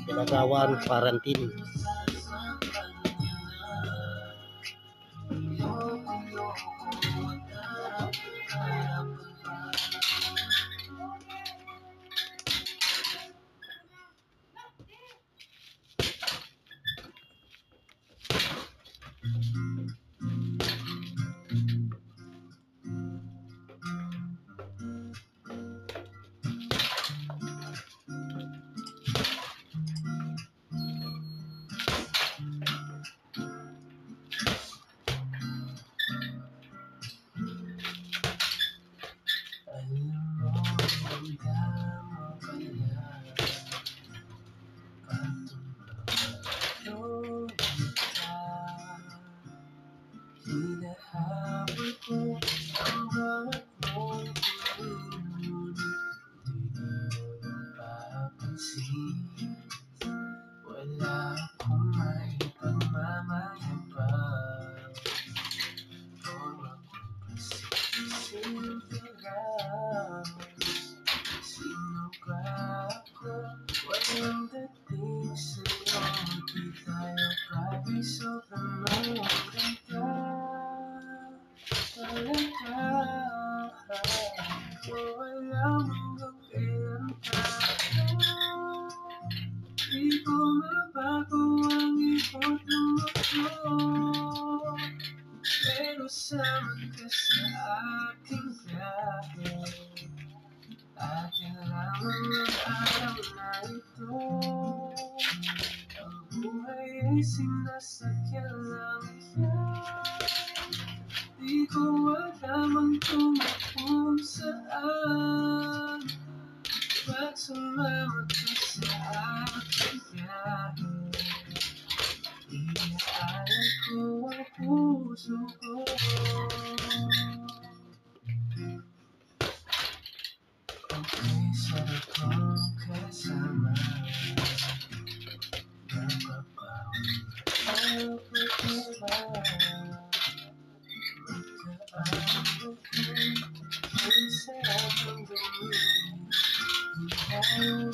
Pinagawan quarantine. Hinahabol ko ang bawat mong tulog. Di mo napapansin, wala akong may pagmamayabang. Kung ako'y pasimple lang, sino ba ako? Walang dating sa'yo, di tayo bagay, sobrang mawala ka. Talaga, kung alam hanggang kailan tayo, di ko mabago ang ikot ng mundo. Pero sama ka sa aking biyahe, akin lamang ang araw na ito. Ang buhay ay sinasakyan lang yan, di ko alam ang tumakbo saan. Ba't sumama ka sa aking biyahe, inaalay ko ang puso ko. Okay, sarap kong kasama, napapawi tayo pagkaba. Magkaawag ko, may sarap ang gawin, di tayo